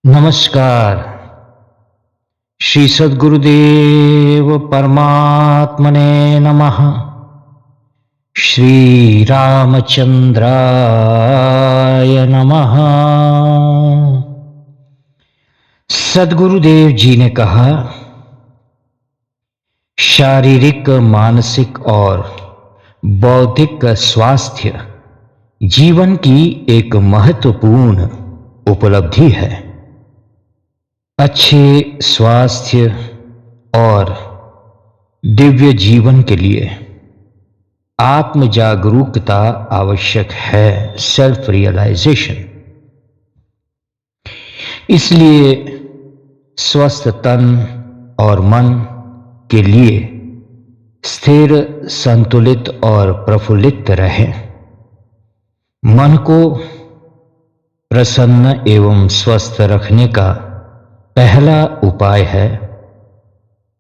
नमस्कार। श्री सद्गुरुदेव परमात्मने नमः। श्री रामचंद्राय नमः। सद्गुरुदेव जी ने कहा, शारीरिक, मानसिक और बौद्धिक स्वास्थ्य जीवन की एक महत्वपूर्ण उपलब्धि है। अच्छे स्वास्थ्य और दिव्य जीवन के लिए आत्म जागरूकता आवश्यक है, सेल्फ रियलाइजेशन। इसलिए स्वस्थ तन और मन के लिए स्थिर, संतुलित और प्रफुल्लित रहें। मन को प्रसन्न एवं स्वस्थ रखने का पहला उपाय है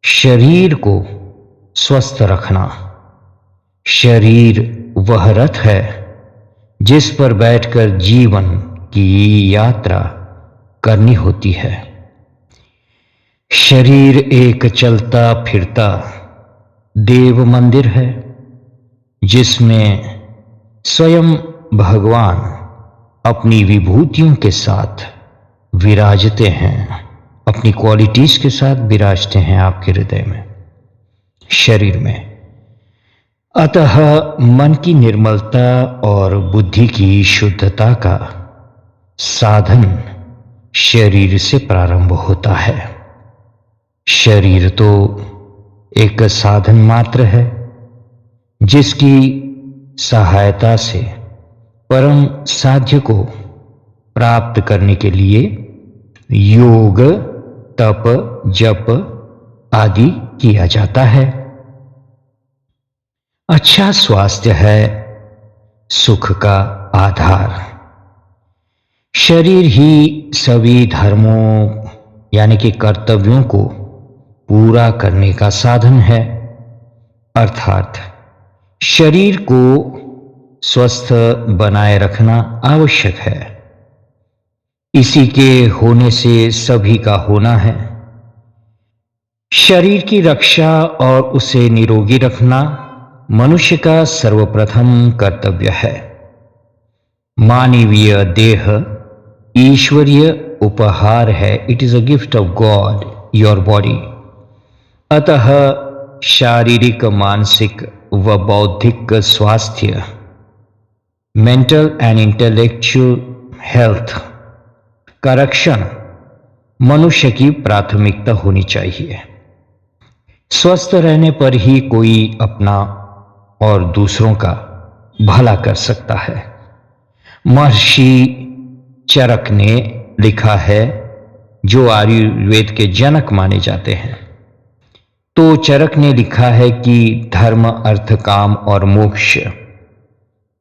शरीर को स्वस्थ रखना। शरीर वह रथ है जिस पर बैठकर जीवन की यात्रा करनी होती है। शरीर एक चलता फिरता देव मंदिर है जिसमें स्वयं भगवान अपनी विभूतियों के साथ विराजते हैं, अपनी क्वालिटीज के साथ विराजते हैं आपके हृदय में, शरीर में। अतः मन की निर्मलता और बुद्धि की शुद्धता का साधन शरीर से प्रारंभ होता है। शरीर तो एक साधन मात्र है जिसकी सहायता से परम साध्य को प्राप्त करने के लिए योग, तप, जप आदि किया जाता है। अच्छा स्वास्थ्य है सुख का आधार। शरीर ही सभी धर्मों यानी कि कर्तव्यों को पूरा करने का साधन है। अर्थात शरीर को स्वस्थ बनाए रखना आवश्यक है। इसी के होने से सभी का होना है। शरीर की रक्षा और उसे निरोगी रखना मनुष्य का सर्वप्रथम कर्तव्य है। मानवीय देह ईश्वरीय उपहार है। It is a gift of God, your body. अतः शारीरिक, मानसिक व बौद्धिक स्वास्थ्य, मेंटल एंड इंटेलेक्चुअल हेल्थ का रक्षण मनुष्य की प्राथमिकता होनी चाहिए। स्वस्थ रहने पर ही कोई अपना और दूसरों का भला कर सकता है। महर्षि चरक ने लिखा है, जो आयुर्वेद के जनक माने जाते हैं। तो चरक ने लिखा है कि धर्म, अर्थ, काम और मोक्ष,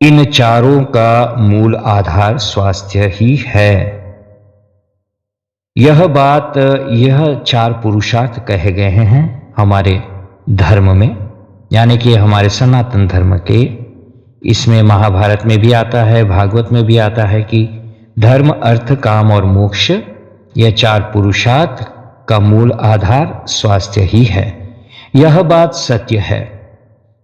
इन चारों का मूल आधार स्वास्थ्य ही है। यह चार पुरुषार्थ कहे गए हैं हमारे धर्म में, यानी कि हमारे सनातन धर्म के। इसमें महाभारत में भी आता है, भागवत में भी आता है कि धर्म, अर्थ, काम और मोक्ष, यह चार पुरुषार्थ का मूल आधार स्वास्थ्य ही है। यह बात सत्य है।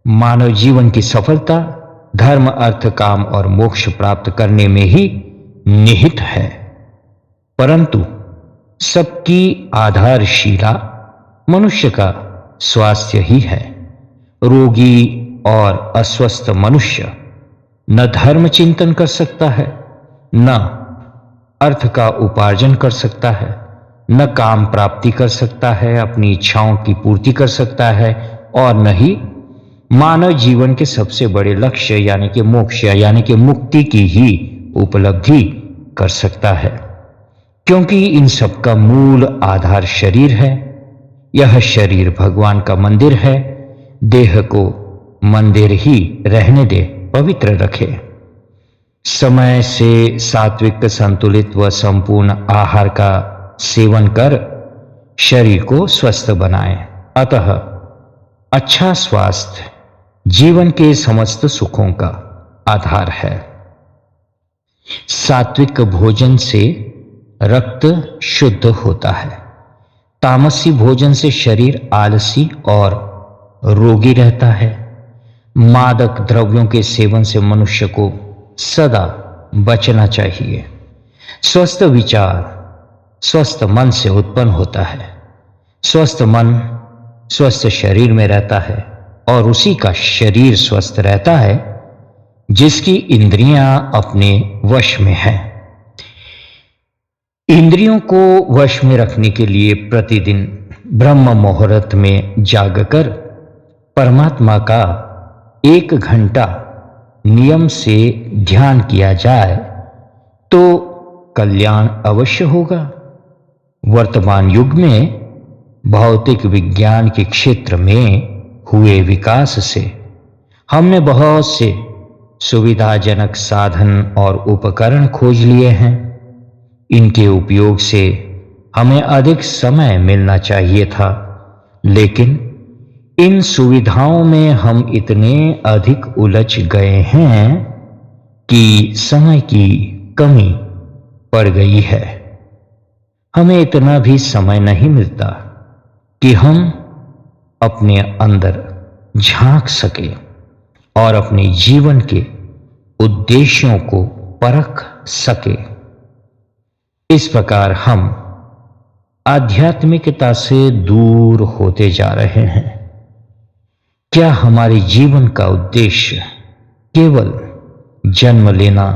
मानव जीवन की सफलता धर्म, अर्थ, काम और मोक्ष प्राप्त करने में ही निहित है। परंतु सबकी आधारशिला मनुष्य का स्वास्थ्य ही है। रोगी और अस्वस्थ मनुष्य न धर्म चिंतन कर सकता है, न अर्थ का उपार्जन कर सकता है, न काम प्राप्ति कर सकता है, अपनी इच्छाओं की पूर्ति कर सकता है, और न ही मानव जीवन के सबसे बड़े लक्ष्य यानी कि मोक्ष यानी कि मुक्ति की ही उपलब्धि कर सकता है। क्योंकि इन सब का मूल आधार शरीर है। यह शरीर भगवान का मंदिर है। देह को मंदिर ही रहने दे, पवित्र रखे। समय से सात्विक, संतुलित व संपूर्ण आहार का सेवन कर शरीर को स्वस्थ बनाए। अतः अच्छा स्वास्थ्य जीवन के समस्त सुखों का आधार है। सात्विक भोजन से रक्त शुद्ध होता है। तामसी भोजन से शरीर आलसी और रोगी रहता है। मादक द्रव्यों के सेवन से मनुष्य को सदा बचना चाहिए। स्वस्थ विचार स्वस्थ मन से उत्पन्न होता है। स्वस्थ मन स्वस्थ शरीर में रहता है और उसी का शरीर स्वस्थ रहता है जिसकी इंद्रियां अपने वश में हैं। इंद्रियों को वश में रखने के लिए प्रतिदिन ब्रह्म मुहूर्त में जागकर परमात्मा का 1 घंटा नियम से ध्यान किया जाए तो कल्याण अवश्य होगा। वर्तमान युग में भौतिक विज्ञान के क्षेत्र में हुए विकास से हमने बहुत से सुविधाजनक साधन और उपकरण खोज लिए हैं। इनके उपयोग से हमें अधिक समय मिलना चाहिए था, लेकिन इन सुविधाओं में हम इतने अधिक उलझ गए हैं कि समय की कमी पड़ गई है। हमें इतना भी समय नहीं मिलता कि हम अपने अंदर झांक सके और अपने जीवन के उद्देश्यों को परख सके। इस प्रकार हम आध्यात्मिकता से दूर होते जा रहे हैं। क्या हमारे जीवन का उद्देश्य केवल जन्म लेना,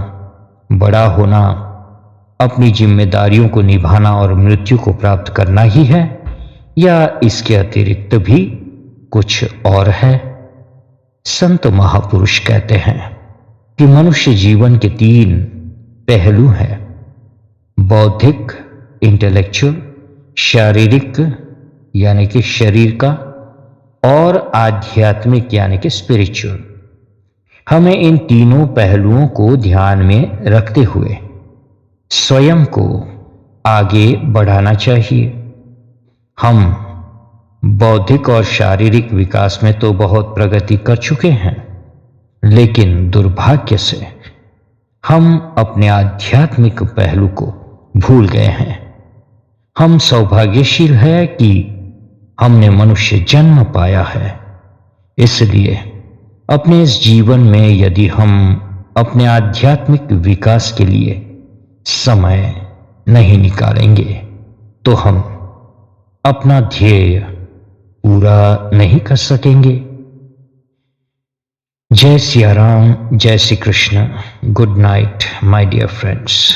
बड़ा होना, अपनी जिम्मेदारियों को निभाना और मृत्यु को प्राप्त करना ही है, या इसके अतिरिक्त भी कुछ और है? संत महापुरुष कहते हैं कि मनुष्य जीवन के 3 पहलू हैं: बौद्धिक, इंटेलेक्चुअल, शारीरिक यानी कि शरीर का, और आध्यात्मिक यानी कि स्पिरिचुअल। हमें इन तीनों पहलुओं को ध्यान में रखते हुए स्वयं को आगे बढ़ाना चाहिए। हम बौद्धिक और शारीरिक विकास में तो बहुत प्रगति कर चुके हैं, लेकिन दुर्भाग्य से हम अपने आध्यात्मिक पहलू को भूल गए हैं। हम सौभाग्यशील है कि हमने मनुष्य जन्म पाया है। इसलिए अपने इस जीवन में यदि हम अपने आध्यात्मिक विकास के लिए समय नहीं निकालेंगे तो हम अपना ध्येय पूरा नहीं कर सकेंगे। जय सिया राम, जय Shri Krishna. Good night my dear friends.